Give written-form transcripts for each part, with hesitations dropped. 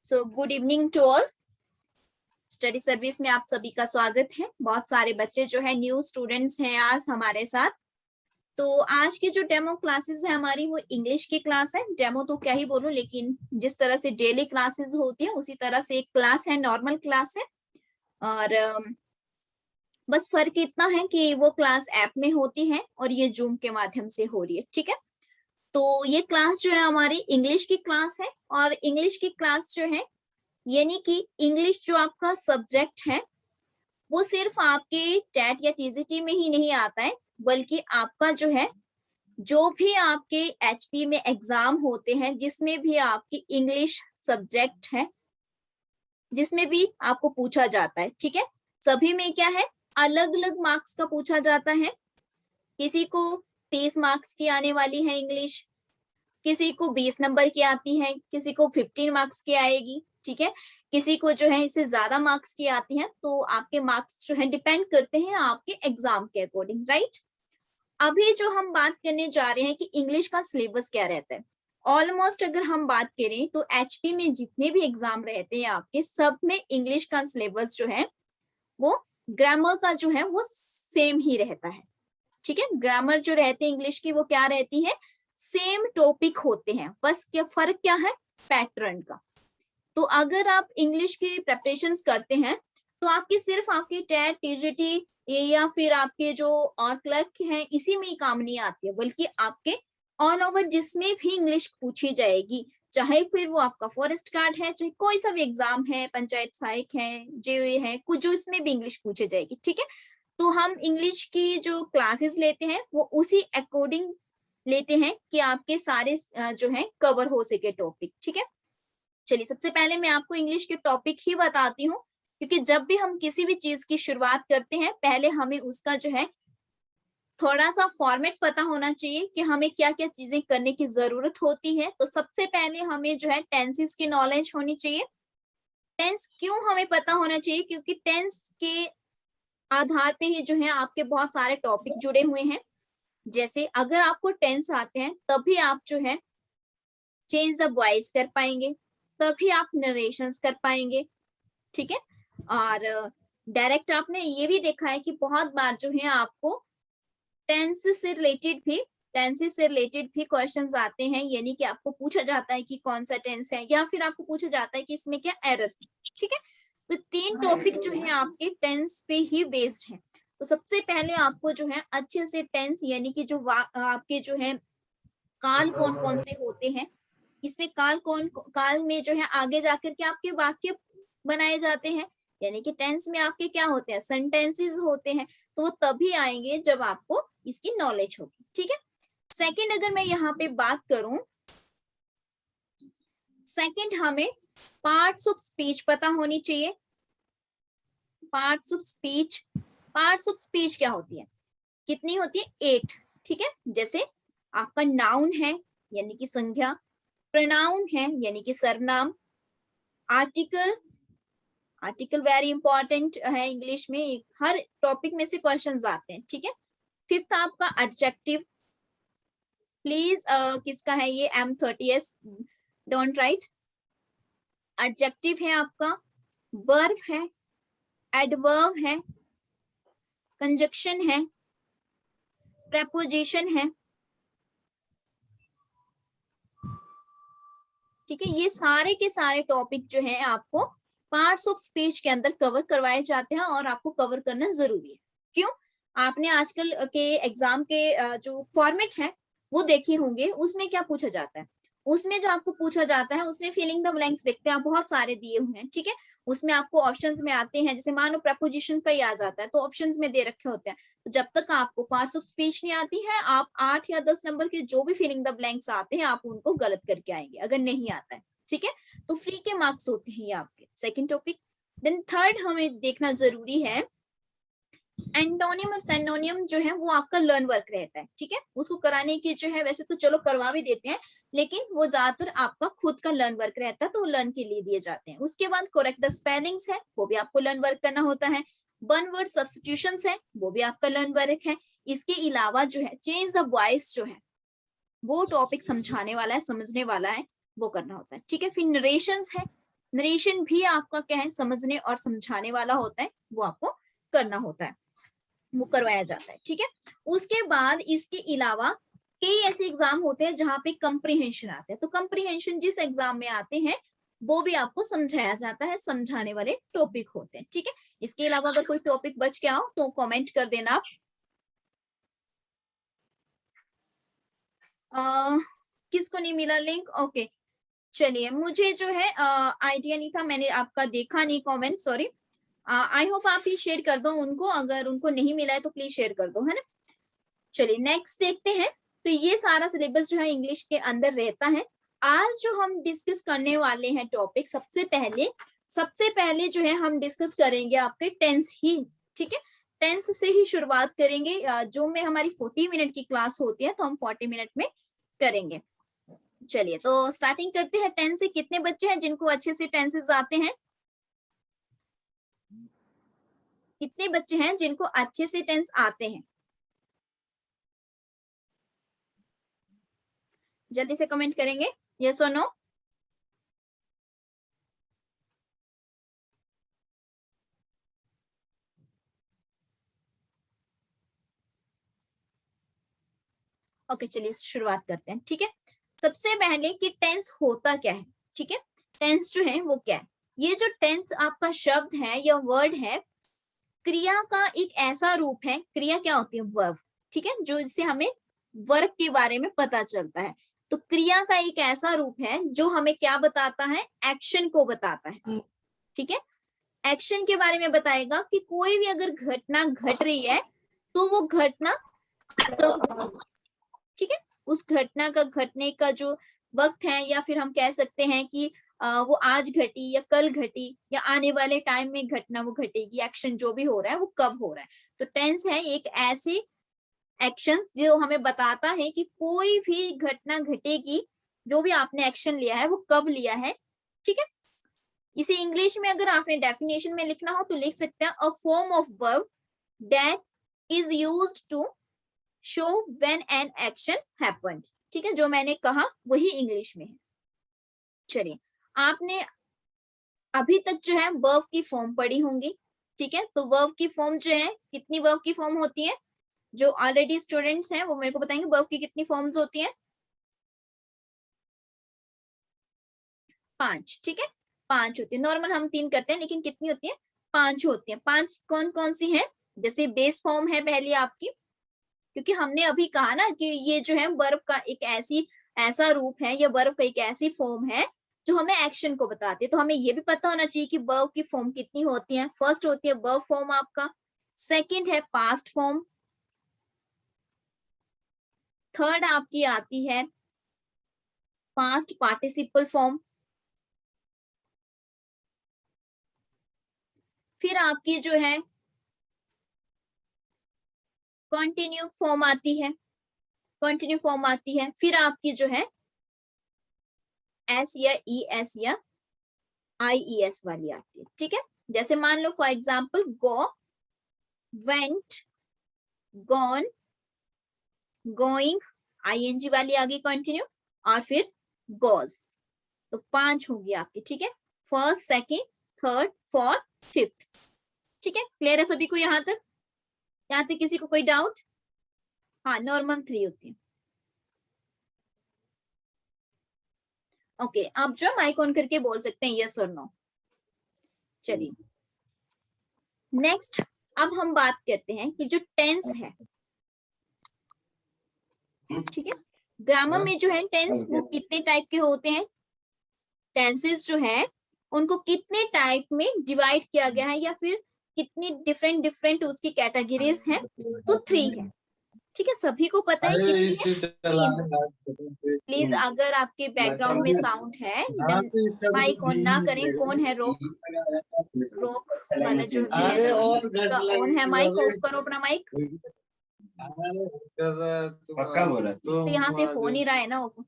So good evening to all. Study service में आप सभी का स्वागत है। बहुत सारे बच्चे जो है न्यू स्टूडेंट्स हैं आज हमारे साथ। तो आज की जो डेमो क्लासेस है हमारी वो इंग्लिश की क्लास है। डेमो तो क्या ही बोलूं, लेकिन जिस तरह से डेली क्लासेस होती है उसी तरह से एक क्लास है, नॉर्मल क्लास है। और बस फर्क इतना है कि वो क्लास ऐप में होती है और ये जूम के माध्यम से हो रही है। ठीक है, तो ये क्लास जो है हमारी इंग्लिश की क्लास है। और इंग्लिश की क्लास जो है यानी कि इंग्लिश जो आपका सब्जेक्ट है वो सिर्फ आपके टेट या टीजीटी में ही नहीं आता है, बल्कि आपका जो है जो भी आपके एचपी में एग्जाम होते हैं जिसमें भी आपकी इंग्लिश सब्जेक्ट है, जिसमें भी आपको पूछा जाता है। ठीक है, सभी में क्या है, अलग अलग मार्क्स का पूछा जाता है। किसी को 30 मार्क्स की आने वाली है इंग्लिश, किसी को 20 नंबर की आती है, किसी को 15 मार्क्स की आएगी। ठीक है, किसी को जो है इससे ज्यादा मार्क्स की आती है। तो आपके मार्क्स जो है डिपेंड करते हैं आपके एग्जाम के अकॉर्डिंग, राइट। अभी जो हम बात करने जा रहे हैं कि इंग्लिश का सिलेबस क्या रहता है। ऑलमोस्ट अगर हम बात करें तो एचपी में जितने भी एग्जाम रहते हैं आपके, सब में इंग्लिश का सिलेबस जो है वो ग्रामर का जो है वो सेम ही रहता है। ठीक है, ग्रामर जो रहती है इंग्लिश की वो क्या रहती है, सेम टॉपिक होते हैं। बस क्या फर्क क्या है, पैटर्न का। तो अगर आप इंग्लिश की प्रिपरेशंस करते हैं तो आपकी सिर्फ आपकी टेट टीजीटी या फिर आपके जो और क्लर्क हैं इसी में ही काम नहीं आती है, बल्कि आपके ऑल ओवर जिसमें भी इंग्लिश पूछी जाएगी, चाहे फिर वो आपका फॉरेस्ट गार्ड है, चाहे कोई सा भी एग्जाम है, पंचायत सहायक है, जेईई है, कुछ जो इसमें भी इंग्लिश पूछी जाएगी। ठीक है, तो हम इंग्लिश की जो क्लासेस लेते हैं वो उसी अकॉर्डिंग लेते हैं कि आपके सारे जो है कवर हो सके टॉपिक। ठीक है, चलिए सबसे पहले मैं आपको इंग्लिश के टॉपिक ही बताती हूँ, क्योंकि जब भी हम किसी भी चीज की शुरुआत करते हैं पहले हमें उसका जो है थोड़ा सा फॉर्मेट पता होना चाहिए कि हमें क्या क्या चीजें करने की जरूरत होती है। तो सबसे पहले हमें जो है टेंसेस की नॉलेज होनी चाहिए। टेंस क्यों हमें पता होना चाहिए, क्योंकि टेंस के आधार पे ही जो है आपके बहुत सारे टॉपिक जुड़े हुए हैं। जैसे अगर आपको टेंस आते हैं तभी आप जो है चेंज द वॉइस कर पाएंगे, तभी आप नरेशंस कर पाएंगे। ठीक है, और डायरेक्ट आपने ये भी देखा है कि बहुत बार जो है आपको टेंसेस से रिलेटेड भी क्वेश्चंस आते हैं, यानी कि आपको पूछा जाता है कि कौन सा टेंस है, या फिर आपको पूछा जाता है कि इसमें क्या एरर है। ठीक है, तो 3 टॉपिक जो है आपके टेंस पे ही बेस्ड है। तो सबसे पहले आपको जो है अच्छे से टेंस यानी कि जो आपके जो है काल कौन कौन से होते हैं, इसमें काल में जो है आगे जाकर के आपके वाक्य बनाए जाते हैं, यानी कि टेंस में आपके क्या होते हैं, सेंटेंसेस होते हैं। तो वो तभी आएंगे जब आपको इसकी नॉलेज होगी। ठीक है, सेकंड अगर मैं यहाँ पे बात करूं, सेकंड हमें पार्ट्स ऑफ स्पीच पता होनी चाहिए। पार्ट्स ऑफ स्पीच क्या होती है, कितनी होती है, 8। ठीक है, जैसे आपका नाउन है यानी कि संज्ञा, प्रोनाउन है यानी कि सर्वनाम, आर्टिकल वेरी इंपॉर्टेंट है इंग्लिश में, हर टॉपिक में से क्वेश्चंस आते हैं। ठीक है, फिफ्थ आपका एडजेक्टिव, प्लीज किसका है ये, M30S, डोंट राइट। एडजेक्टिव है आपका, वर्ब है, एडवर्ब है, कंजक्शन है, प्रेपोजिशन है। ठीक है, ये सारे के सारे टॉपिक जो है आपको पार्ट्स ऑफ स्पीच के अंदर कवर करवाए जाते हैं और आपको कवर करना जरूरी है। क्यों, आपने आजकल के एग्जाम के जो फॉर्मेट है वो देखे होंगे, उसमें क्या पूछा जाता है, उसमें जो आपको पूछा जाता है उसमें फिलिंग द ब्लैंक्स देखते हैं आप, बहुत सारे दिए हुए हैं। ठीक है, उसमें आपको ऑप्शंस में आते हैं, जैसे मानो प्रपोजिशन का ही आ जाता है तो ऑप्शंस में दे रखे होते हैं। तो जब तक आपको पार्ट्स ऑफ स्पीच नहीं आती है, आप 8 या 10 नंबर के जो भी फिलिंग द ब्लैंक्स आते हैं आप उनको गलत करके आएंगे अगर नहीं आता है। ठीक है, तो फ्री के मार्क्स होते हैं ये आपके। सेकंड टॉपिक, देन थर्ड हमें देखना जरूरी है, एंटोनियम और सिनोनियम जो है वो आपका लर्न वर्क रहता है। ठीक है, उसको कराने की जो है, वैसे तो चलो करवा भी देते हैं, लेकिन वो ज्यादातर आपका खुद का लर्न वर्क रहता है, तो वो लर्न के लिए दिए जाते हैं। उसके बाद करेक्ट द स्पेलिंग्स है, वो भी आपको लर्न वर्क करना होता है। वन वर्ड सब्स्टिट्यूशंस है, वो भी आपका लर्न वर्क है। इसके अलावा जो है चेंज द वॉइस जो है वो टॉपिक समझाने वाला है, समझने वाला है, वो करना होता है। ठीक है, फिर नरेशंस है, नरेशन भी आपका क्या है, समझने और समझाने वाला होता है, वो आपको करना होता है, वो करवाया जाता है। ठीक है, उसके बाद इसके अलावा कई ऐसे एग्जाम होते हैं जहां पे कंप्रीहेंशन आते हैं। तो कंप्रीहेंशन जिस एग्जाम में आते हैं वो भी आपको समझाया जाता है, समझाने वाले टॉपिक होते हैं। ठीक है, इसके अलावा अगर कोई टॉपिक बच गया हो तो कमेंट कर देना आप। किसको नहीं मिला लिंक? ओके, चलिए, मुझे जो है आइडिया नहीं था, मैंने आपका देखा नहीं कमेंट, सॉरी। आई होप आप ही शेयर कर दो उनको, अगर उनको नहीं मिला है तो प्लीज शेयर कर दो, है ना। चलिए नेक्स्ट देखते हैं। तो ये सारा सिलेबस जो है इंग्लिश के अंदर रहता है। आज जो हम डिस्कस करने वाले हैं टॉपिक, सबसे पहले जो है हम डिस्कस करेंगे आपके टेंस ही। ठीक है, टेंस से ही शुरुआत करेंगे। जो में हमारी 40 मिनट की क्लास होती है तो हम 40 मिनट में करेंगे। चलिए तो स्टार्टिंग करते हैं। टेंस से कितने बच्चे हैं जिनको अच्छे से टेंसेस आते हैं? कितने बच्चे हैं जिनको अच्छे से टेंस आते हैं? जल्दी से कमेंट करेंगे, यस और नो। ओके, चलिए शुरुआत करते हैं। ठीक है, सबसे पहले कि टेंस होता क्या है। ठीक है, टेंस जो है वो क्या है? ये जो टेंस आपका शब्द है या वर्ड है, क्रिया का एक ऐसा रूप है। क्रिया क्या होती है? वर्ब। ठीक है, जो जिससे हमें वर्क के बारे में पता चलता है। तो क्रिया का एक ऐसा रूप है जो हमें क्या बताता है? एक्शन को बताता है। ठीक है, एक्शन के बारे में बताएगा कि कोई भी अगर घटना घट रही है तो वो घटना कब, ठीक है, उस घटना का घटने का जो वक्त है, या फिर हम कह सकते हैं कि वो आज घटी या कल घटी या आने वाले टाइम में घटना वो घटेगी। एक्शन जो भी हो रहा है वो कब हो रहा है। तो टेंस है एक ऐसे एक्शंस जो हमें बताता है कि कोई भी घटना घटेगी, जो भी आपने एक्शन लिया है वो कब लिया है। ठीक है, इसे इंग्लिश में अगर आपने डेफिनेशन में लिखना हो तो लिख सकते हैं, a form of verb that is used to show when an action happened. ठीक है, जो मैंने कहा वही इंग्लिश में है। चलिए, आपने अभी तक जो है वर्ब की फॉर्म पढ़ी होंगी। ठीक है, तो वर्ब की फॉर्म जो है, कितनी वर्ब की फॉर्म होती है? जो ऑलरेडी स्टूडेंट्स हैं वो मेरे को बताएंगे वर्ब की कितनी फॉर्म्स होती हैं? 5। ठीक है, 5 होती है। नॉर्मल हम 3 करते हैं, लेकिन कितनी होती है? 5 होती है। 5 कौन कौन सी है? जैसे बेस फॉर्म है पहली आपकी, क्योंकि हमने अभी कहा ना कि ये जो है वर्ब का एक ऐसा रूप है, या वर्ब का एक ऐसी फॉर्म है जो हमें एक्शन को बताती है। तो हमें ये भी पता होना चाहिए कि वर्ब की फॉर्म कितनी होती है। फर्स्ट होती है वर्ब फॉर्म आपका, सेकंड है पास्ट फॉर्म, थर्ड आपकी आती है पास्ट पार्टिसिपल फॉर्म, फिर आपकी जो है कंटिन्यू फॉर्म आती है, फिर आपकी जो है एस या ई एस या आई ई एस वाली आती है। ठीक है, जैसे मान लो for example go, went, gone, going, ING वाली आ गई कंटिन्यू, और फिर गोज। तो 5 होगी आपकी। ठीक है, first, second, third, fourth, fifth. ठीक है, क्लियर है सभी को यहाँ तक? यहाँ तक किसी को कोई डाउट? हाँ, नॉर्मल 3 होती है। ओके, आप जो माइक ऑन करके बोल सकते हैं यस और नो। चलिए नेक्स्ट, अब हम बात करते हैं कि जो टेंस है, ठीक है, ग्रामर में जो है टेंस वो कितने टाइप के होते हैं? टेंसेस जो है उनको कितने टाइप में डिवाइड किया गया है, या फिर कितनी डिफरेंट डिफरेंट उसकी कैटेगरीज हैं? तो 3 है। ठीक है, सभी को पता है कितनी है? 3। प्लीज अगर आपके बैकग्राउंड में साउंड है देन माइक ऑन ना करें। कौन है रोक वाला जो है, जो ऑन है माइक, ऑफ करो अपना माइक। पक्का बोला तो यहाँ से हो नहीं रहा है ना ऑफ।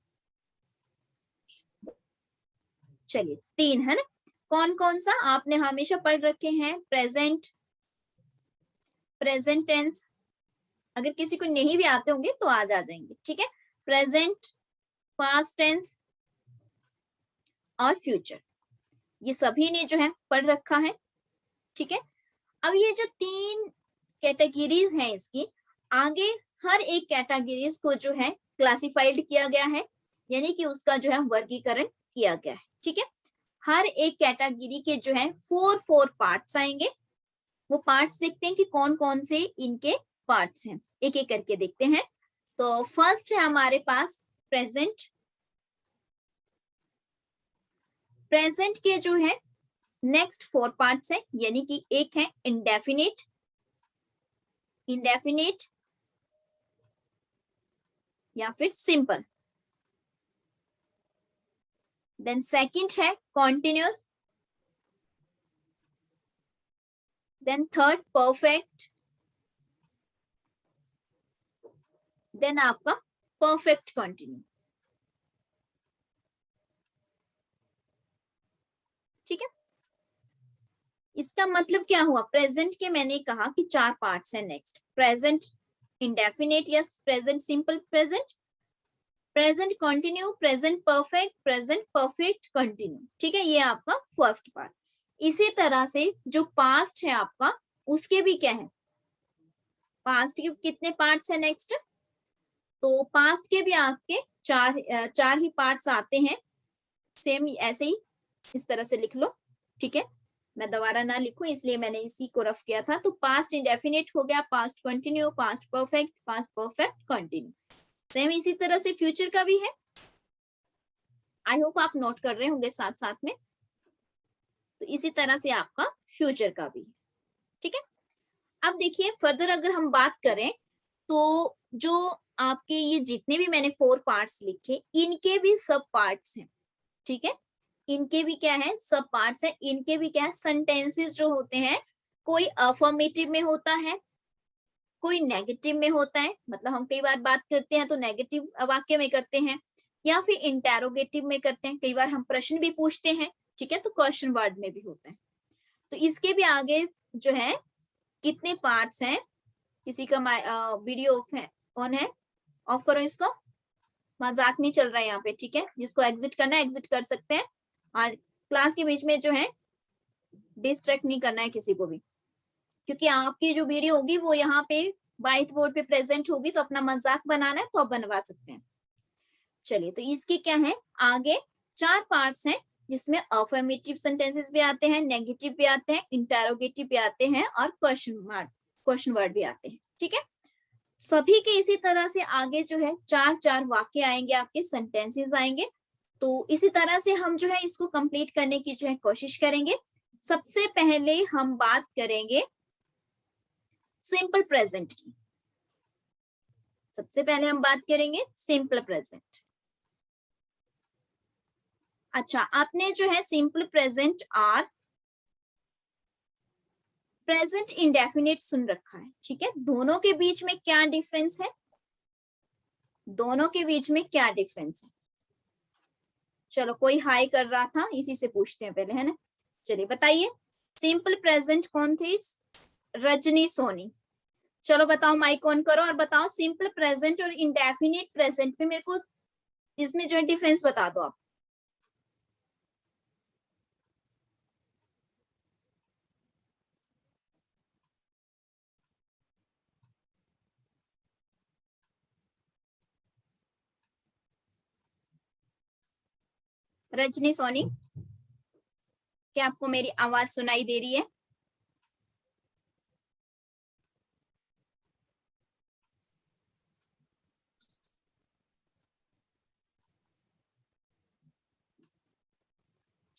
चलिए 3 है ना। कौन कौन सा आपने हमेशा पढ़ रखे हैं? प्रेजेंट टेंस, अगर किसी को नहीं भी आते होंगे तो आज आ जाएंगे। ठीक है, प्रेजेंट, पास्ट टेंस और फ्यूचर। ये सभी ने जो है पढ़ रखा है, ठीक है। अब ये जो 3 कैटेगरीज हैं इसकी, आगे हर एक कैटेगरीज को जो है क्लासिफाइड किया गया है, यानी कि उसका जो है वर्गीकरण किया गया है, ठीक है। हर एक कैटेगरी के जो है 4 पार्ट्स आएंगे। वो पार्ट्स देखते हैं कि कौन कौन से इनके पार्ट्स हैं, एक एक करके देखते हैं। तो फर्स्ट है हमारे पास प्रेजेंट। प्रेजेंट के जो है नेक्स्ट 4 पार्ट्स हैं, यानी कि एक है इंडेफिनिट, इंडेफिनिट या फिर सिंपल। देन सेकंड है continuous, then third perfect, then आपका परफेक्ट कंटिन्यू, ठीक है। इसका मतलब क्या हुआ, प्रेजेंट के मैंने कहा कि 4 पार्ट्स हैं। नेक्स्ट प्रेजेंट इंडेफिनिट या present simple, present present continue, present perfect, present perfect continue, ठीक है। ये आपका फर्स्ट पार्ट। इसी तरह से जो पास्ट है आपका, उसके भी क्या है, पास्ट के कितने पार्ट्स है नेक्स्ट, तो पास्ट के भी आपके चार ही पार्ट्स आते हैं। सेम ऐसे ही इस तरह से लिख लो, ठीक है। मैं दोबारा ना लिखूं इसलिए मैंने इसी को रफ किया था। तो पास्ट इंडेफिनिट हो गया, past continue, past perfect continue. Same इसी तरह से फ्यूचर का भी है। आई होप आप नोट कर रहे होंगे साथ साथ में। तो इसी तरह से आपका फ्यूचर का भी है, ठीक है। अब देखिए फर्दर अगर हम बात करें तो जो आपके ये जितने भी मैंने 4 पार्ट्स लिखे, इनके भी सब पार्ट्स हैं, ठीक है। इनके भी क्या है, सब पार्ट्स हैं। इनके भी क्या है, सेंटेंसेस जो होते हैं, कोई अफर्मेटिव में होता है, कोई नेगेटिव में होता है। मतलब हम कई बार बात करते हैं तो नेगेटिव वाक्य में करते हैं, या फिर इंटेरोगेटिव में करते हैं। कई बार हम प्रश्न भी पूछते हैं, ठीक है, तो क्वेश्चन वर्ड में भी होता है। तो इसके भी आगे जो है कितने पार्ट्स हैं। किसी का वीडियो ऑफ है, ऑन है, ऑफ करो इसको, मजाक नहीं चल रहा है यहाँ पे, ठीक है। जिसको एग्जिट करना है एग्जिट कर सकते हैं, और क्लास के बीच में जो है डिस्ट्रैक्ट नहीं करना है किसी को भी, क्योंकि आपकी जो वीडियो होगी वो यहाँ पे व्हाइट बोर्ड पे प्रेजेंट होगी। तो अपना मजाक बनाना है तो आप बनवा सकते हैं। चलिए, तो इसके क्या है, आगे 4 पार्ट्स हैं, जिसमें अफर्मेटिव सेंटेंसेस भी आते हैं, नेगेटिव भी आते हैं, इंटेरोगेटिव भी आते हैं, और क्वेश्चन वर्ड भी आते हैं, ठीक है। सभी के इसी तरह से आगे जो है 4 वाक्य आएंगे, आपके सेंटेंसेस आएंगे। तो इसी तरह से हम जो है इसको कंप्लीट करने की जो है कोशिश करेंगे। सबसे पहले हम बात करेंगे सिंपल प्रेजेंट की। सबसे पहले हम बात करेंगे सिंपल प्रेजेंट। अच्छा, आपने जो है सिंपल प्रेजेंट और प्रेजेंट इंडेफिनिट सुन रखा है, ठीक है। दोनों के बीच में क्या डिफरेंस है, दोनों के बीच में क्या डिफरेंस है। चलो, कोई हाई कर रहा था, इसी से पूछते हैं पहले, है ना। चलिए बताइए, सिंपल प्रेजेंट कौन थी, रजनी सोनी। चलो बताओ, माइक ऑन करो और बताओ सिंपल प्रेजेंट और इंडेफिनिट प्रेजेंट में मेरे को इसमें जो है डिफरेंस बता दो आप। रजनी सोनी, क्या आपको मेरी आवाज सुनाई दे रही है।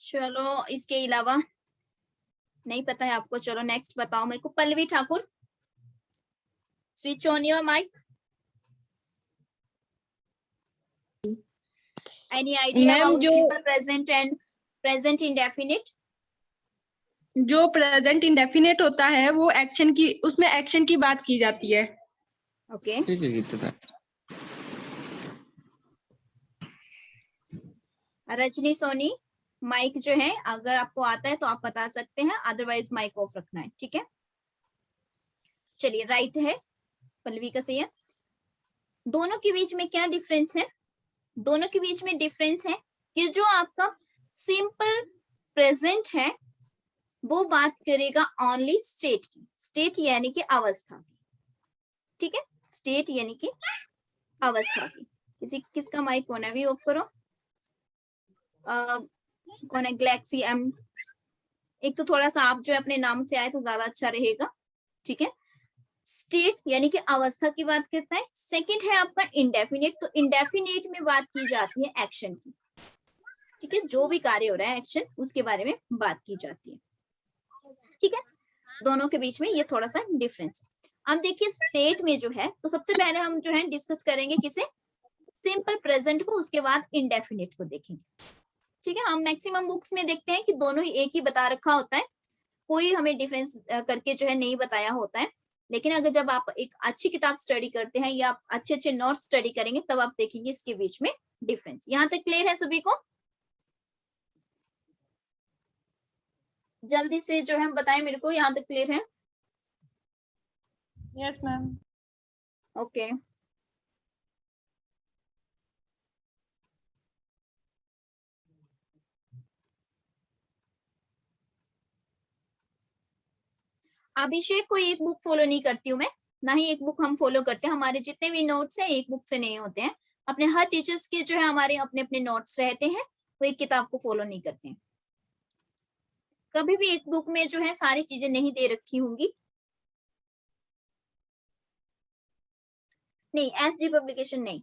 चलो, इसके अलावा नहीं पता है आपको। चलो नेक्स्ट बताओ मेरे को, Pallavi Thakur, switch on your mic. Any idea about simple present and present indefinite. जो प्रेजेंट इंडेफिनिट होता है वो एक्शन की, उसमें एक्शन की बात की जाती है। ओके, रजनी सोनी, माइक जो है अगर आपको आता है तो आप बता सकते हैं, अदरवाइज माइक ऑफ रखना है, ठीक है। चलिए, राइट है, पल्लवी का सही है। दोनों के बीच में क्या डिफरेंस है, दोनों के बीच में डिफरेंस है कि जो आपका सिंपल प्रेजेंट है वो बात करेगा ओनली स्टेट की, स्टेट यानी कि अवस्था की, ठीक है, स्टेट यानी कि अवस्था की। किसका माइक ऑन है, भी ऑफ करो। कौन है, गैलेक्सी एम, एक तो थोड़ा सा आप जो है अपने नाम से आए तो ज्यादा अच्छा रहेगा, ठीक है। स्टेट यानी कि अवस्था की बात करता है। सेकंड है आपका इंडेफिनिट, तो इंडेफिनिट में बात की जाती है एक्शन की, ठीक है, जो भी कार्य हो रहा है एक्शन उसके बारे में बात की जाती है, ठीक है। दोनों के बीच में ये थोड़ा सा डिफरेंस है। अब देखिए स्टेट में जो है, तो सबसे पहले हम जो है डिस्कस करेंगे किसे, सिंपल प्रेजेंट को, उसके बाद इंडेफिनिट को देखेंगे, ठीक है। हम मैक्सिमम बुक्स में देखते हैं कि दोनों ही एक ही बता रखा होता है, कोई हमें डिफरेंस करके जो है नहीं बताया होता है। लेकिन अगर जब आप एक अच्छी किताब स्टडी करते हैं या आप अच्छे अच्छे नोट्स स्टडी करेंगे तब आप देखेंगे इसके बीच में डिफरेंस। यहाँ तक क्लियर है सभी को? जल्दी से जो है बताएं मेरे को, यहाँ तक क्लियर है? Yes ma'am. ओके, अभिषेक कोई एक बुक फॉलो नहीं करती हूँ मैं, ना ही एक बुक हम फॉलो करते हैं। हमारे जितने भी नोट्स हैं एक बुक से नहीं होते हैं। अपने हर टीचर्स के जो है हमारे अपने अपने नोट्स रहते हैं, वो एक किताब को फॉलो नहीं करते हैं। कभी भी एक बुक में जो है सारी चीजें नहीं दे रखी होंगी, नहीं एसजी पब्लिकेशन नहीं,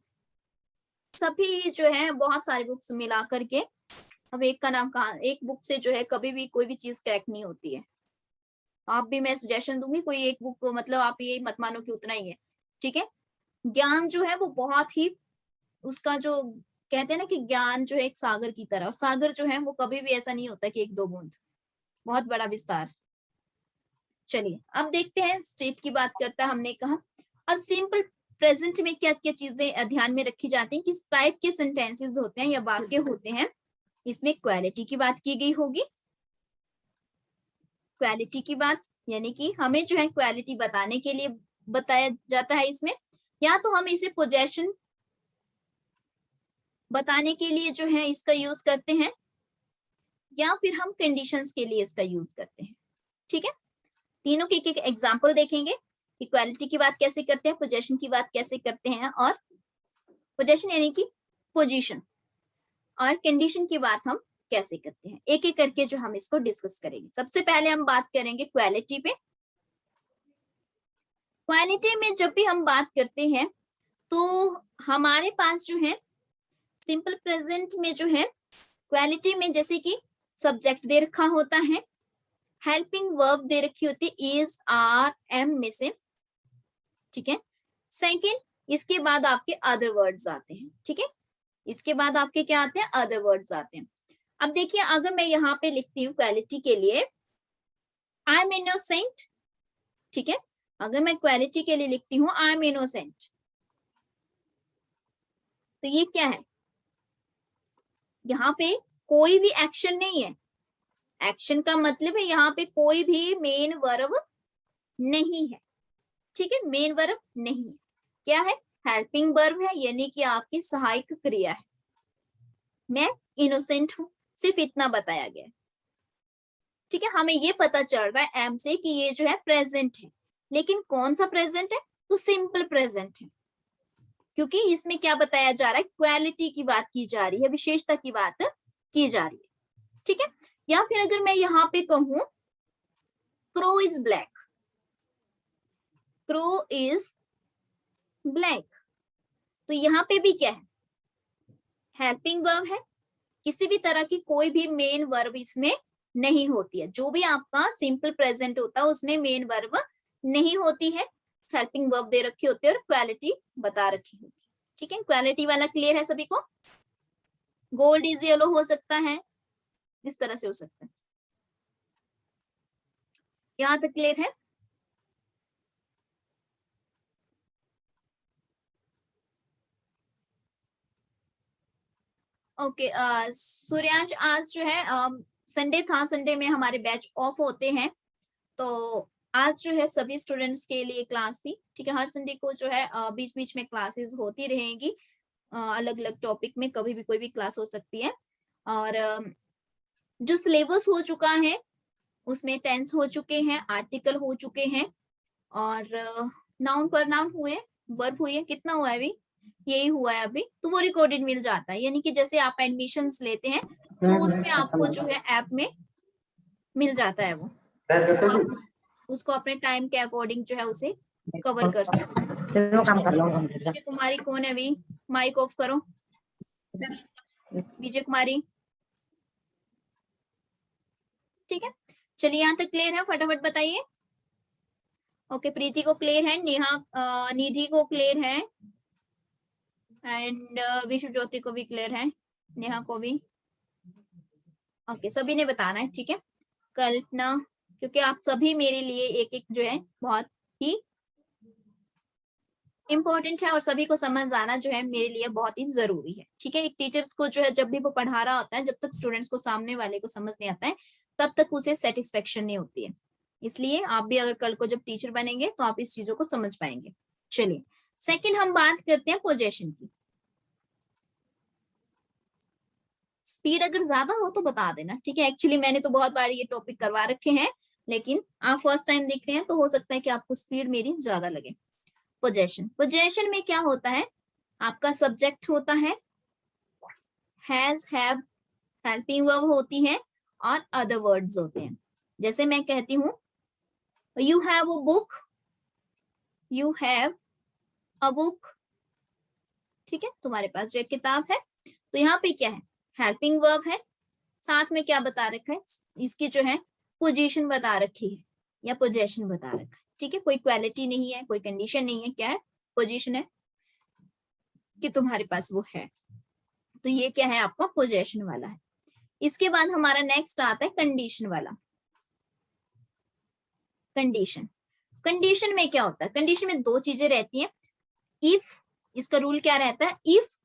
सभी जो है बहुत सारी बुक्स मिला करके। अब एक का नाम कहा, एक बुक से जो है कभी भी कोई भी चीज क्रैक नहीं होती है। आप भी, मैं सजेशन दूंगी कोई एक बुक, मतलब आप ये मत मानो कि उतना ही है, ठीक है। ज्ञान जो है वो बहुत ही, उसका जो कहते हैं ना कि ज्ञान जो है एक सागर की तरह, और सागर जो है वो कभी भी ऐसा नहीं होता कि एक दो बूंद, बहुत बड़ा विस्तार। चलिए अब देखते हैं, स्टेट की बात करता हमने कहा। अब सिंपल प्रेजेंट में क्या क्या चीजें ध्यान में रखी जाती हैं, किस टाइप के सेंटेंसेस होते हैं या वाक्य होते हैं। इसमें क्वालिटी की बात की गई होगी, क्वालिटी की बात यानी कि हमें जो है क्वालिटी बताने के लिए बताया जाता है इसमें, या तो हम इसे पोजेशन बताने के लिए जो है इसका यूज करते हैं, या फिर हम कंडीशंस के लिए इसका यूज करते हैं, ठीक है। तीनों के एक एग्जाम्पल देखेंगे कि क्वालिटी की बात कैसे करते हैं, पोजेशन की बात कैसे करते हैं, और पोजेशन यानी कि पोजीशन, और कंडीशन की बात हम कैसे करते हैं। एक एक करके जो हम इसको डिस्कस करेंगे। सबसे पहले हम बात करेंगे क्वालिटी पे। क्वालिटी में जब भी हम बात करते हैं तो हमारे पास जो है सिंपल प्रेजेंट में जो है क्वालिटी में जैसे कि सब्जेक्ट दे रखा होता है, हेल्पिंग वर्ब दे रखी होती है इज आर एम में से, ठीक है। सेकंड, इसके बाद आपके अदर वर्ड्स आते हैं, ठीक है। इसके बाद आपके क्या आते हैं, अदर वर्ड्स आते हैं। अब देखिए अगर मैं यहाँ पे लिखती हूँ क्वालिटी के लिए आई एम इनोसेंट, ठीक है। अगर मैं क्वालिटी के लिए लिखती हूँ आई एम इनोसेंट, तो ये क्या है, यहाँ पे कोई भी एक्शन नहीं है। एक्शन का मतलब है यहाँ पे कोई भी मेन वर्ब नहीं है, ठीक है, मेन वर्ब नहीं है। क्या है, हेल्पिंग वर्ब है, यानी कि आपकी सहायक क्रिया है। मैं इनोसेंट हूं, सिर्फ इतना बताया गया, ठीक है। हमें ये पता चल रहा है एम से कि ये जो है प्रेजेंट है, लेकिन कौन सा प्रेजेंट है, तो सिंपल प्रेजेंट है, क्योंकि इसमें क्या बताया जा रहा है, क्वालिटी की बात की जा रही है, विशेषता की बात की जा रही है, ठीक है। या फिर अगर मैं यहाँ पे कहूं crow is black, crow is black, तो यहाँ पे भी क्या है, हेल्पिंग वर्ब है। किसी भी तरह की कोई भी मेन वर्ब इसमें नहीं होती है। जो भी आपका सिंपल प्रेजेंट होता है उसमें मेन वर्ब नहीं होती है, हेल्पिंग वर्ब दे रखी होती है और क्वालिटी बता रखी होती है, ठीक है। क्वालिटी वाला क्लियर है सभी को? गोल्ड इज येलो हो सकता है, इस तरह से हो सकता है। यहाँ तक क्लियर है? ओके, सूर्यांश आज जो है संडे था, संडे में हमारे बैच ऑफ होते हैं, तो आज जो है सभी स्टूडेंट्स के लिए क्लास थी, ठीक है। हर संडे को जो है बीच बीच में क्लासेस होती रहेंगी, अलग अलग टॉपिक में कभी भी कोई भी क्लास हो सकती है। और जो सिलेबस हो चुका है उसमें टेंस हो चुके हैं, आर्टिकल हो चुके हैं और नाउन प्रनाउन हुए, वर्ब हुई है, कितना हुआ है अभी, यही हुआ है अभी, तो वो रिकॉर्डेड मिल जाता है। यानी कि जैसे आप एडमिशंस लेते हैं तो उसमें आपको जो है ऐप में मिल जाता है वो, तो आप उसको अपने टाइम के अकॉर्डिंग जो है उसे कवर कर सकते हैं। विजय कुमारी कौन है अभी, माइक ऑफ करो। विजय कुमारी, ठीक है, चलिए यहाँ तक क्लियर है, फटाफट बताइए। ओके, प्रीति को क्लियर है, नेहा निधि को क्लियर है एंड विशु ज्योति को भी क्लियर है, नेहा को भी। ओके, सभी ने बताना है, ठीक है। कल्पना, क्योंकि आप सभी मेरे लिए एक एक जो है बहुत ही इम्पोर्टेंट है और सभी को समझ आना जो है मेरे लिए बहुत ही जरूरी है, ठीक है। एक टीचर्स को जो है जब भी वो पढ़ा रहा होता है, जब तक स्टूडेंट्स को सामने वाले को समझ नहीं आता है तब तक उसे सेटिस्फेक्शन नहीं होती है। इसलिए आप भी अगर कल को जब टीचर बनेंगे तो आप इस चीजों को समझ पाएंगे। चलिए, सेकंड हम बात करते हैं पोजेशन की। स्पीड अगर ज्यादा हो तो बता देना, ठीक है। एक्चुअली मैंने तो बहुत बार ये टॉपिक करवा रखे हैं, लेकिन आप फर्स्ट टाइम देख रहे हैं तो हो सकता है कि आपको स्पीड मेरी ज्यादा लगे। पोजेशन, पोजेशन में क्या होता है, आपका सब्जेक्ट होता है, हैज, हैव, हेल्पिंग वर्ब होती है और अदर वर्ड्स होते हैं। जैसे मैं कहती हूँ you have a book, you have a book, ठीक है, तुम्हारे पास जो एक किताब है। तो यहाँ पे क्या है, हेल्पिंग वर्ब है, साथ में क्या बता रखा है, इसकी जो है पोजीशन बता रखी है या पोजेशन बता रखा है, ठीक है। कोई क्वालिटी नहीं है, कोई कंडीशन नहीं है, क्या है, पोजीशन है कि तुम्हारे पास वो है। तो ये क्या है, आपका पोजेशन वाला है। इसके बाद हमारा नेक्स्ट आता है कंडीशन वाला। कंडीशन, कंडीशन में क्या होता है, कंडीशन में दो चीजें रहती हैं। इफ, इसका रूल क्या रहता है, इफ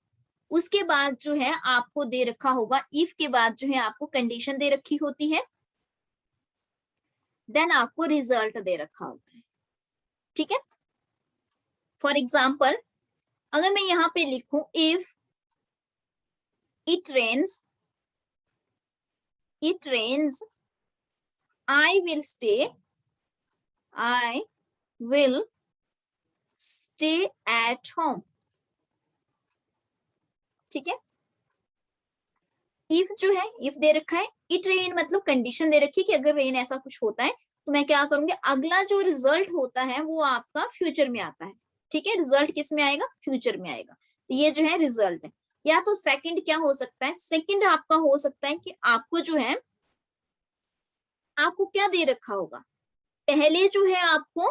उसके बाद जो है आपको दे रखा होगा, इफ के बाद जो है आपको कंडीशन दे रखी होती है, देन आपको रिजल्ट दे रखा होता है, ठीक है। फॉर एग्जाम्पल, अगर मैं यहाँ पे लिखूं if it rains, it rains, I will stay, I will stay at home, ठीक है। इफ जो है, इफ दे रखा है, इट रेन मतलब कंडीशन दे रखी है कि अगर रेन ऐसा कुछ होता है तो मैं क्या करूंगी, अगला जो रिजल्ट होता है वो आपका फ्यूचर में आता है, ठीक है। रिजल्ट किस में आएगा, फ्यूचर में आएगा, तो ये जो है रिजल्ट है। या तो सेकंड क्या हो सकता है, सेकंड आपका हो सकता है कि आपको जो है, आपको क्या दे रखा होगा, पहले जो है आपको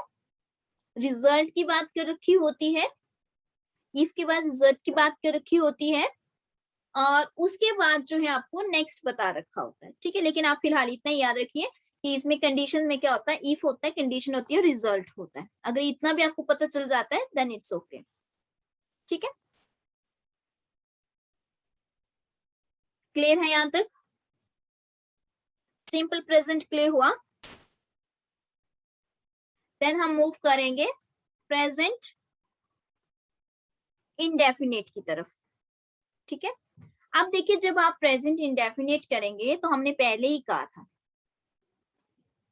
रिजल्ट की बात कर रखी होती है, इफ के बाद रिजल्ट की बात कर रखी होती है और उसके बाद जो है आपको नेक्स्ट बता रखा होता है, ठीक है। लेकिन आप फिलहाल इतना ही याद रखिए कि इसमें कंडीशन में क्या होता है, इफ होता है, कंडीशन होती है, रिजल्ट होता है। अगर इतना भी आपको पता चल जाता है देन इट्स ओके, ठीक है। क्लियर है यहां तक, सिंपल प्रेजेंट क्लियर हुआ। देन हम मूव करेंगे प्रेजेंट इंडेफिनिट की तरफ, ठीक है। अब देखिए, जब आप प्रेजेंट इंडेफिनिट करेंगे तो हमने पहले ही कहा था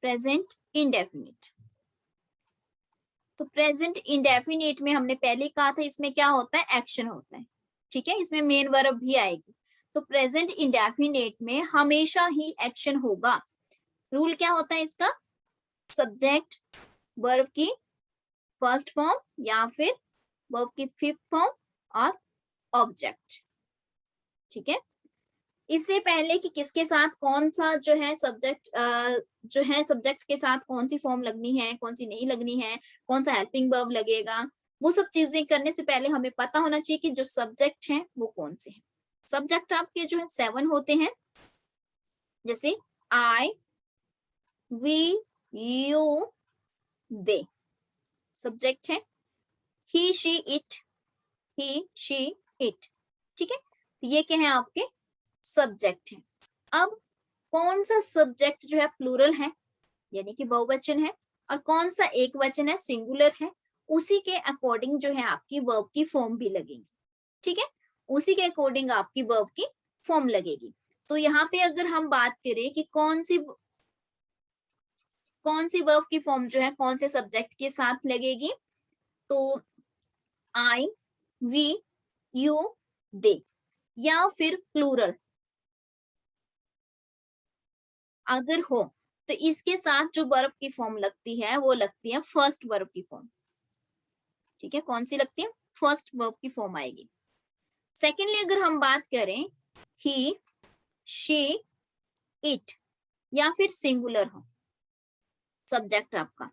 प्रेजेंट इंडेफिनिट, तो प्रेजेंट इंडेफिनिट में हमने पहले कहा था इसमें क्या होता है, एक्शन होता है, ठीक है। इसमें मेन वर्ब भी आएगी, तो प्रेजेंट इंडेफिनिट में हमेशा ही एक्शन होगा। रूल क्या होता है इसका, सब्जेक्ट वर्ब की फर्स्ट फॉर्म या फिर वर्ब की फिफ्थ फॉर्म और ऑब्जेक्ट, ठीक है। इससे पहले कि किसके साथ कौन सा जो है सब्जेक्ट, जो है सब्जेक्ट के साथ कौन सी फॉर्म लगनी है, कौन सी नहीं लगनी है, कौन सा हेल्पिंग वर्ब लगेगा, वो सब चीजें करने से पहले हमें पता होना चाहिए कि जो सब्जेक्ट हैं वो कौन से हैं। सब्जेक्ट आपके जो है 7 होते हैं, जैसे I, we, you, they subject है, he, she, it, he, she, it, ठीक है। ये क्या है, आपके सब्जेक्ट है। अब कौन सा सब्जेक्ट जो है प्लूरल है यानी कि बहुवचन है और कौन सा एक वचन है सिंगुलर है, उसी के अकॉर्डिंग जो है आपकी वर्ब की फॉर्म भी लगेगी, ठीक है। उसी के अकॉर्डिंग आपकी वर्ब की फॉर्म लगेगी। तो यहाँ पे अगर हम बात करें कि कौन सी वर्ब की फॉर्म जो है कौन से सब्जेक्ट के साथ लगेगी, तो आई, वी, यू, दे, या फिर प्लूरल अगर हो तो इसके साथ जो वर्ब की फॉर्म लगती है वो लगती है फर्स्ट वर्ब की फॉर्म। ठीक है, कौन सी लगती है? फर्स्ट वर्ब की फॉर्म आएगी। सेकेंडली अगर हम बात करें ही, शी, इट, या फिर सिंगुलर हो सब्जेक्ट आपका,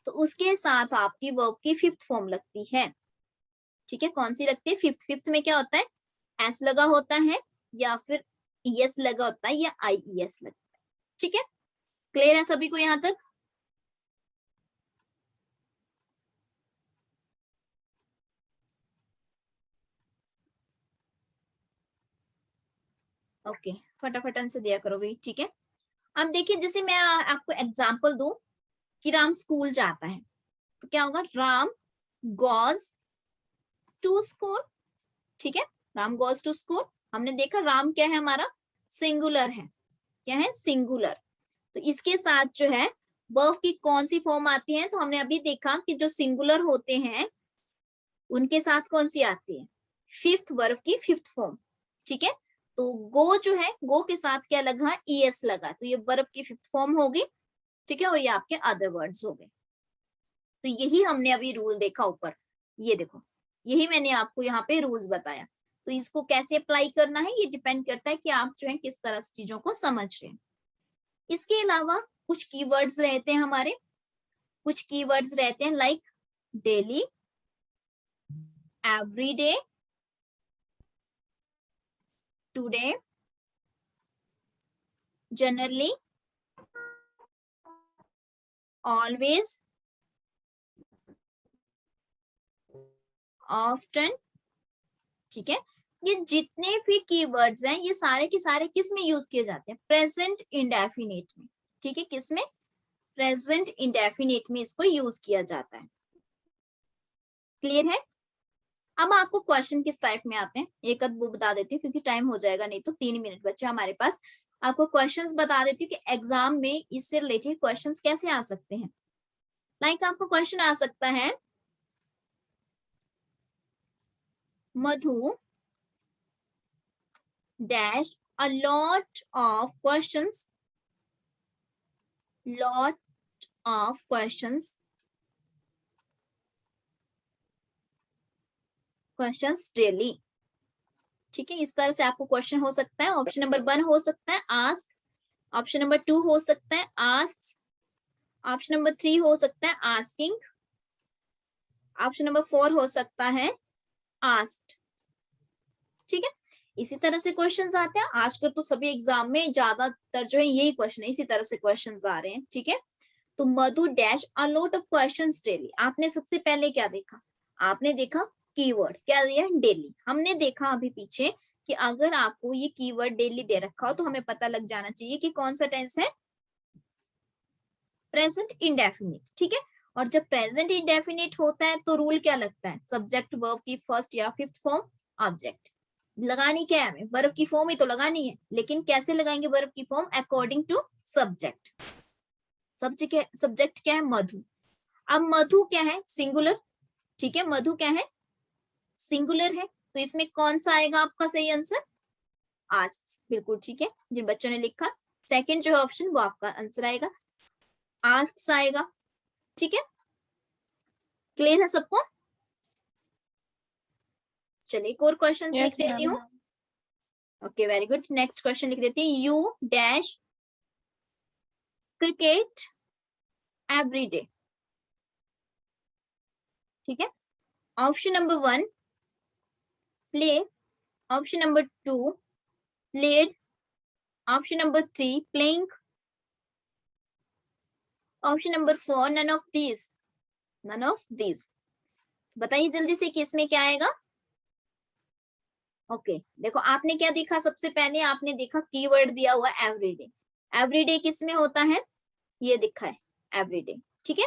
तो उसके साथ आपकी वर्ब की फिफ्थ फॉर्म लगती है। ठीक है, कौन सी लगती है? फिफ्थ। फिफ्थ में क्या होता है? एस लगा होता है या फिर ईएस लगा होता है या आईईएस लगता है। ठीक है, क्लियर है सभी को यहां तक? ओके, फटाफट आंसर दिया करो भाई। ठीक है, अब देखिए जैसे मैं आपको एग्जांपल दूं कि राम स्कूल जाता है, तो क्या होगा? Ram goes to school. ठीक है, राम गोज टू स्कूल। हमने देखा राम क्या है हमारा? सिंगुलर है। क्या है? सिंगुलर। तो इसके साथ जो है वर्ब की कौन सी फॉर्म आती है? तो हमने अभी देखा कि जो सिंगुलर होते हैं उनके साथ कौन सी आती है? फिफ्थ वर्ब की फिफ्थ फॉर्म। ठीक है, तो गो जो है, गो के साथ क्या लगा? ईएस लगा, तो ये वर्ब की फिफ्थ फॉर्म होगी। ठीक है, और ये आपके अदर वर्ड्स हो गए। तो यही हमने अभी रूल देखा ऊपर, ये देखो, यही मैंने आपको यहाँ पे रूल्स बताया। तो इसको कैसे अप्लाई करना है ये डिपेंड करता है कि आप जो है किस तरह से चीजों को समझ रहे हैं। इसके अलावा कुछ कीवर्ड्स रहते हैं हमारे, कुछ कीवर्ड्स रहते हैं like daily, everyday, today, generally, always, often. ठीक है, ये जितने भी कीवर्ड्स हैं ये सारे के सारे किस में यूज किए जाते हैं? प्रेजेंट इंडेफिनिट में। ठीक है, किस में? प्रेजेंट इंडेफिनिट में इसको यूज किया जाता है। क्लियर है? अब आपको क्वेश्चन किस टाइप में आते हैं एक अद वो बता देती हूँ, क्योंकि टाइम हो जाएगा नहीं तो 3 मिनट बचे हमारे पास। आपको क्वेश्चंस बता देती हूँ कि एग्जाम में इससे रिलेटेड क्वेश्चंस कैसे आ सकते हैं। लाइक आपको क्वेश्चन आ सकता है, मधु dash a lot of questions, lot of questions daily। ठीक है, इस तरह से आपको क्वेश्चन हो सकता है। ऑप्शन नंबर 1 हो सकता है आस्क, ऑप्शन नंबर 2 हो सकता है आस्क्स, ऑप्शन नंबर 3 हो सकता है आस्किंग, ऑप्शन नंबर 4 हो सकता है आस्क्ड। ठीक है, इसी तरह से क्वेश्चंस आते हैं। आजकल तो सभी एग्जाम में ज्यादातर जो है यही क्वेश्चन है, इसी तरह से क्वेश्चंस आ रहे हैं। ठीक है, तो Madhu dash a lot of questions daily. आपने सबसे पहले क्या देखा? आपने देखा कीवर्ड, क्या दिया? डेली। हमने देखा अभी पीछे कि अगर आपको ये कीवर्ड डेली दे रखा हो तो हमें पता लग जाना चाहिए कि कौन सा टेंस है? Present indefinite. ठीक है, और जब प्रेजेंट इंडेफिनिट होता है तो रूल क्या लगता है? सब्जेक्ट वर्ब की फर्स्ट या फिफ्थ फॉर्म ऑब्जेक्ट लगानी। क्या है? हमें वर्ब की फॉर्म ही तो लगानी है, लेकिन कैसे लगाएंगे वर्ब की form? According to subject. Subject क्या है? मधु। अब मधु क्या है? सिंगुलर। ठीक है, मधु क्या है? सिंगुलर है, तो इसमें कौन सा आएगा आपका सही आंसर? आस्क्स। बिल्कुल ठीक है, जिन बच्चों ने लिखा सेकंड जो है ऑप्शन वो आपका आंसर आएगा, आस्क्स आएगा। ठीक है, क्लियर है सबको? चलिए एक और क्वेश्चन लिख देती हूँ। Okay, very good. Next question लिख देती हूँ, you dash cricket every day. ठीक है, option number 1 play, option number 2 played, option number 3 playing, option number 4 none of these. None of these. बताइए जल्दी से कि इसमें क्या आएगा? ओके, देखो आपने क्या देखा? सबसे पहले आपने देखा कीवर्ड दिया हुआ एवरीडे। एवरीडे किस में होता है? ये दिखा है एवरीडे। ठीक है,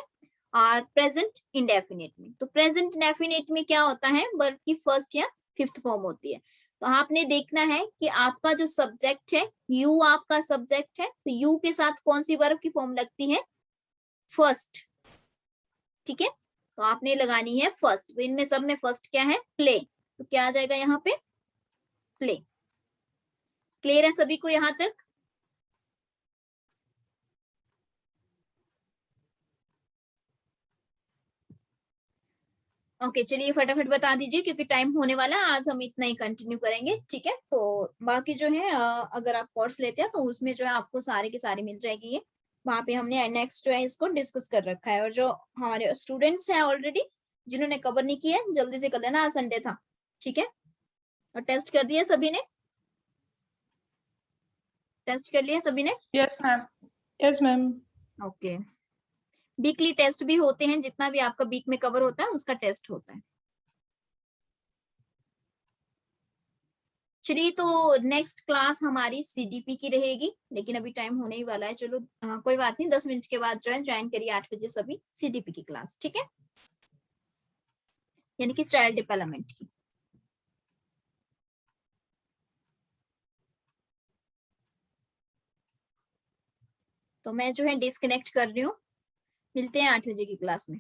और प्रेजेंट इंडेफिनिट में। तो प्रेजेंट इंडेफिनिट में क्या होता है? वर्ब की फर्स्ट या फिफ्थ फॉर्म होती है। तो आपने देखना है कि आपका जो सब्जेक्ट है, यू आपका सब्जेक्ट है, तो यू के साथ कौन सी वर्ब की फॉर्म लगती है, फर्स्ट। ठीक है, तो आपने लगानी है फर्स्ट। तो इनमें सब में फर्स्ट क्या है, प्ले, तो क्या आ जाएगा यहाँ पे, प्ले। क्लियर है सभी को यहाँ तक? ओके चलिए फटाफट बता दीजिए क्योंकि टाइम होने वाला है, आज हम इतना ही कंटिन्यू करेंगे। ठीक है, तो बाकी जो है अगर आप कोर्स लेते हैं तो उसमें जो है आपको सारे के सारे मिल जाएगी ये, वहां पे हमने नेक्स्ट जो है इसको डिस्कस कर रखा है। और जो हमारे स्टूडेंट्स हैं ऑलरेडी जिन्होंने कवर नहीं किया है, जल्दी से कर लेना, आज संडे था। ठीक है, और टेस्ट कर दिया सभी ने, टेस्ट कर लिया सभी ने? Yes ma'am, yes ma'am. Okay, weekly test भी होते हैं, जितना भी आपका वीक में कवर होता है उसका टेस्ट होता है। चलिए, तो नेक्स्ट क्लास हमारी सीडीपी की रहेगी, लेकिन अभी टाइम होने ही वाला है। चलो कोई बात नहीं, 10 मिनट के बाद जो है ज्वाइन करिए 8 बजे सभी सीडीपी की क्लास। ठीक है, यानी कि चाइल्ड डेवलपमेंट की। तो मैं जो है डिस्कनेक्ट कर रही हूँ, मिलते हैं 8 बजे की क्लास में।